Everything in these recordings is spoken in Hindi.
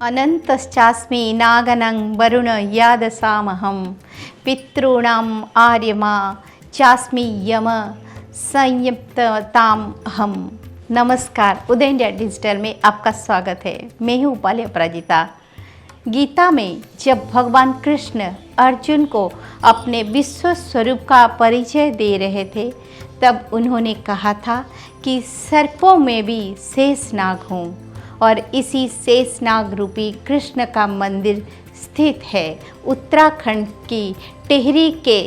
अनन्तश्चास्मि नागनं वरुण यादसामहं पितॄणाम् आर्यमा चास्मि यम संयप्तताम अहम। नमस्कार, उदय इंडिया डिजिटल में आपका स्वागत है। मैं हूँ उपाली अपराजिता। गीता में जब भगवान कृष्ण अर्जुन को अपने विश्व स्वरूप का परिचय दे रहे थे, तब उन्होंने कहा था कि सर्पों में भी शेषनाग हूँ और इसी शेषनाग रूपी कृष्ण का मंदिर स्थित है उत्तराखंड की टिहरी के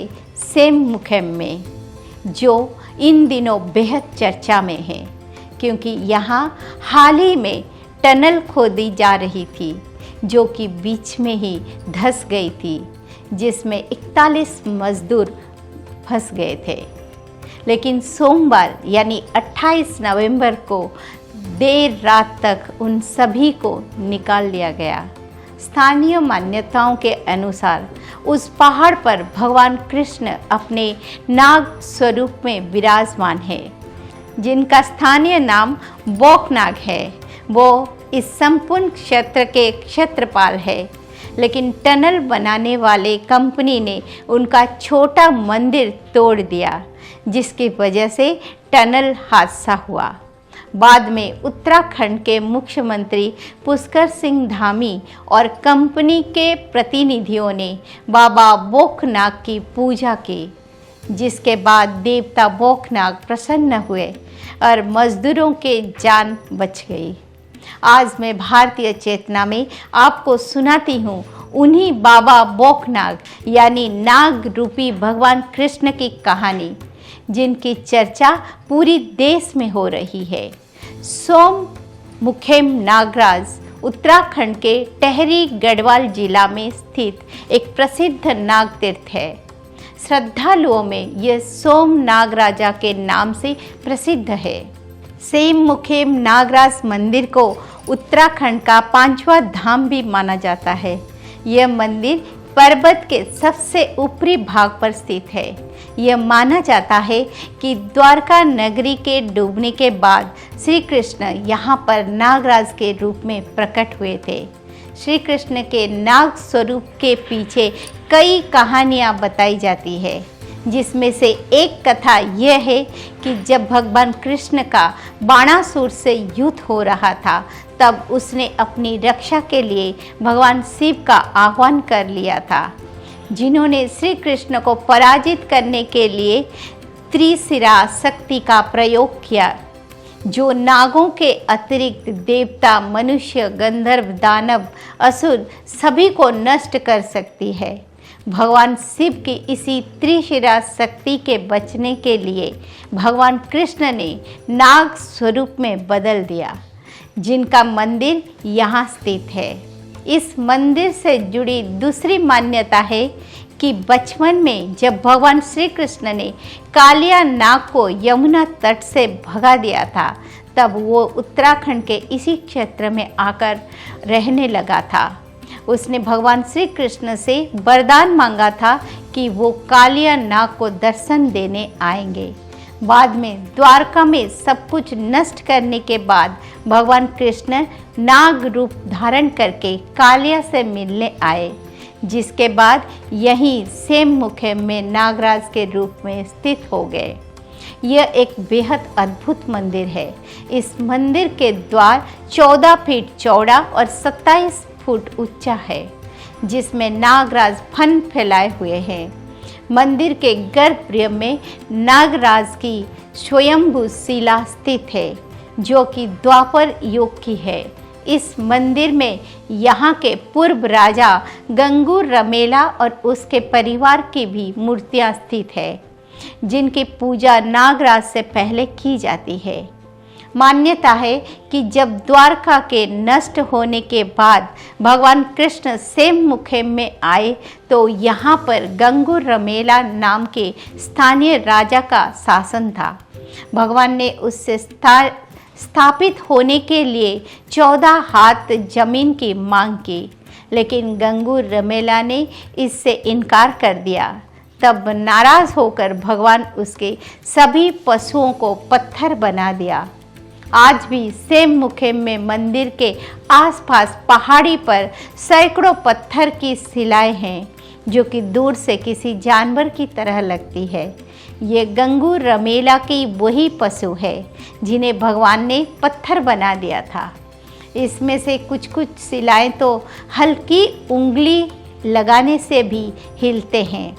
सेममुखेम में, जो इन दिनों बेहद चर्चा में है क्योंकि यहाँ हाल ही में टनल खोदी जा रही थी जो कि बीच में ही धंस गई थी, जिसमें 41 मजदूर फंस गए थे। लेकिन सोमवार यानी 28 नवंबर को देर रात तक उन सभी को निकाल लिया गया। स्थानीय मान्यताओं के अनुसार उस पहाड़ पर भगवान कृष्ण अपने नाग स्वरूप में विराजमान है, जिनका स्थानीय नाम बोकनाग है। वो इस संपूर्ण क्षेत्र के क्षेत्रपाल है, लेकिन टनल बनाने वाले कंपनी ने उनका छोटा मंदिर तोड़ दिया, जिसकी वजह से टनल हादसा हुआ। बाद में उत्तराखंड के मुख्यमंत्री पुष्कर सिंह धामी और कंपनी के प्रतिनिधियों ने बाबा बोकनाग की पूजा की, जिसके बाद देवता बोकनाग प्रसन्न हुए और मजदूरों के जान बच गई। आज मैं भारतीय चेतना में आपको सुनाती हूँ उन्हीं बाबा बोकनाग यानी नाग रूपी भगवान कृष्ण की कहानी, जिनकी चर्चा पूरी देश में हो रही है। सोममुखेम नागराज उत्तराखंड के टिहरी गढ़वाल जिला में स्थित एक प्रसिद्ध नाग तीर्थ है। श्रद्धालुओं में यह सोम नागराजा के नाम से प्रसिद्ध है। सेममुखेम नागराज मंदिर को उत्तराखंड का 5वां धाम भी माना जाता है। यह मंदिर पर्वत के सबसे ऊपरी भाग पर स्थित है। यह माना जाता है कि द्वारका नगरी के डूबने के बाद श्री कृष्ण यहाँ पर नागराज के रूप में प्रकट हुए थे। श्री कृष्ण के नाग स्वरूप के पीछे कई कहानियाँ बताई जाती है, जिसमें से एक कथा यह है कि जब भगवान कृष्ण का बाणासुर से युद्ध हो रहा था, तब उसने अपनी रक्षा के लिए भगवान शिव का आह्वान कर लिया था, जिन्होंने श्री कृष्ण को पराजित करने के लिए त्रिशिरा शक्ति का प्रयोग किया, जो नागों के अतिरिक्त देवता, मनुष्य, गंधर्व, दानव, असुर सभी को नष्ट कर सकती है। भगवान शिव की इसी त्रिशिरा शक्ति के बचने के लिए भगवान कृष्ण ने नाग स्वरूप में बदल दिया, जिनका मंदिर यहाँ स्थित है। इस मंदिर से जुड़ी दूसरी मान्यता है कि बचपन में जब भगवान श्री कृष्ण ने कालिया नाग को यमुना तट से भगा दिया था, तब वो उत्तराखंड के इसी क्षेत्र में आकर रहने लगा था। उसने भगवान श्री कृष्ण से वरदान मांगा था कि वो कालिया नाग को दर्शन देने आएंगे। बाद में द्वारका में सब कुछ नष्ट करने के बाद भगवान कृष्ण नाग रूप धारण करके कालिया से मिलने आए, जिसके बाद यहीं सेममुखेम में नागराज के रूप में स्थित हो गए। यह एक बेहद अद्भुत मंदिर है। इस मंदिर के द्वार 14 फीट चौड़ा और 27 फुट ऊंचा है, जिसमें नागराज फन फैलाए हुए हैं। मंदिर के गर्भगृह में नागराज की स्वयंभू शिला स्थित है, जो कि द्वापर युग की है। इस मंदिर में यहाँ के पूर्व राजा गंगूर रमेला और उसके परिवार की भी मूर्तियाँ स्थित है, जिनकी पूजा नागराज से पहले की जाती है। मान्यता है कि जब द्वारका के नष्ट होने के बाद भगवान कृष्ण सेममुखेम में आए, तो यहाँ पर गंगूर रमेला नाम के स्थानीय राजा का शासन था। भगवान ने उससे स्थापित होने के लिए 14 हाथ जमीन की मांग की, लेकिन गंगूर रमेला ने इससे इनकार कर दिया। तब नाराज होकर भगवान उसके सभी पशुओं को पत्थर बना दिया आज भी सेम मुखेम में मंदिर के आसपास पहाड़ी पर सैकड़ों पत्थर की शिलाएं हैं जो कि दूर से किसी जानवर की तरह लगती है। ये गंगू रमेला की वही पशु है जिन्हें भगवान ने पत्थर बना दिया था। इसमें से कुछ शिलाएं तो हल्की उंगली लगाने से भी हिलते हैं।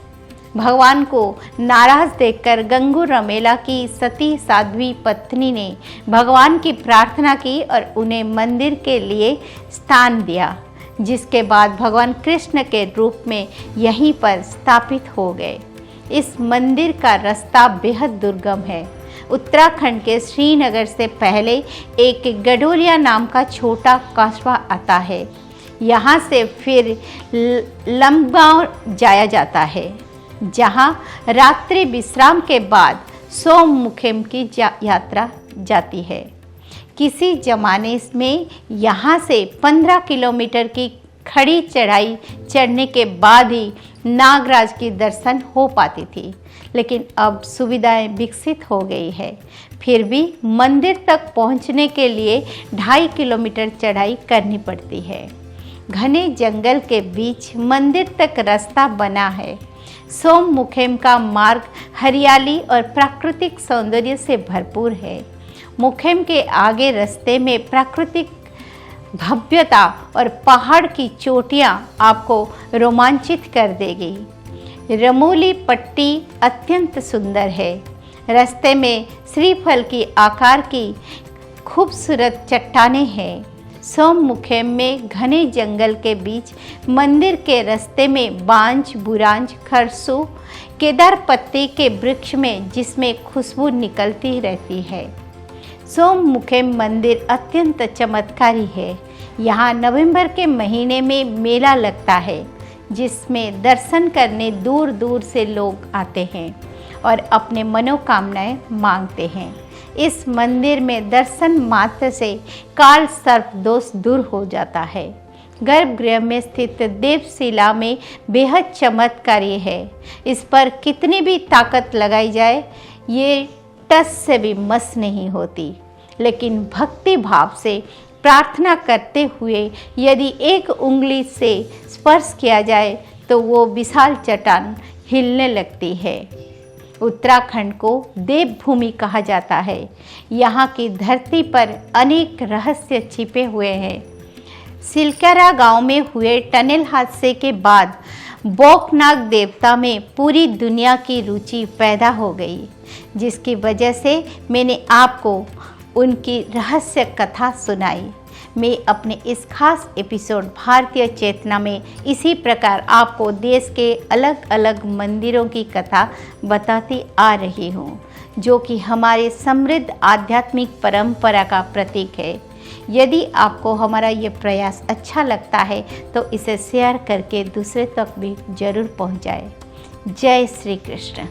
भगवान को नाराज देखकर गंगू रमेला की सती साध्वी पत्नी ने भगवान की प्रार्थना की और उन्हें मंदिर के लिए स्थान दिया, जिसके बाद भगवान कृष्ण के रूप में यहीं पर स्थापित हो गए। इस मंदिर का रास्ता बेहद दुर्गम है। उत्तराखंड के श्रीनगर से पहले एक गडोलिया नाम का छोटा कस्बा आता है। यहाँ से फिर लंबगांव जाया जाता है, जहाँ रात्रि विश्राम के बाद सोममुखेम की यात्रा जाती है। किसी ज़माने में यहाँ से 15 किलोमीटर की खड़ी चढ़ाई चढ़ने के बाद ही नागराज की दर्शन हो पाती थी, लेकिन अब सुविधाएं विकसित हो गई है। फिर भी मंदिर तक पहुँचने के लिए 2.5 किलोमीटर चढ़ाई करनी पड़ती है। घने जंगल के बीच मंदिर तक रास्ता बना है। सोममुखेम का मार्ग हरियाली और प्राकृतिक सौंदर्य से भरपूर है। मुखेम के आगे रास्ते में प्राकृतिक भव्यता और पहाड़ की चोटियां आपको रोमांचित कर देगी। रमोली पट्टी अत्यंत सुंदर है। रास्ते में श्रीफल की आकार की खूबसूरत चट्टानें हैं। सोममुखेम में घने जंगल के बीच मंदिर के रास्ते में बांज, बुरांज, खरसू, केदार पत्ते के वृक्ष में जिसमें खुशबू निकलती रहती है। सोममुखेम मंदिर अत्यंत चमत्कारी है। यहाँ नवंबर के महीने में मेला लगता है, जिसमें दर्शन करने दूर दूर से लोग आते हैं और अपने मनोकामनाएं मांगते हैं। इस मंदिर में दर्शन मात्र से काल सर्प दोष दूर हो जाता है। गर्भगृह में स्थित देवशिला में बेहद चमत्कारी है। इस पर कितनी भी ताकत लगाई जाए, ये टस से भी मस नहीं होती, लेकिन भक्ति भाव से प्रार्थना करते हुए यदि एक उंगली से स्पर्श किया जाए तो वो विशाल चट्टान हिलने लगती है। उत्तराखंड को देवभूमि कहा जाता है। यहाँ की धरती पर अनेक रहस्य छिपे हुए हैं। सिलकरा गांव में हुए टनल हादसे के बाद बोकनाग देवता में पूरी दुनिया की रुचि पैदा हो गई, जिसकी वजह से मैंने आपको उनकी रहस्य कथा सुनाई। मैं अपने इस खास एपिसोड भारतीय चेतना में इसी प्रकार आपको देश के अलग अलग मंदिरों की कथा बताती आ रही हूँ, जो कि हमारे समृद्ध आध्यात्मिक परंपरा का प्रतीक है। यदि आपको हमारा ये प्रयास अच्छा लगता है तो इसे शेयर करके दूसरे तक भी जरूर पहुँचाएं। जय श्री कृष्ण।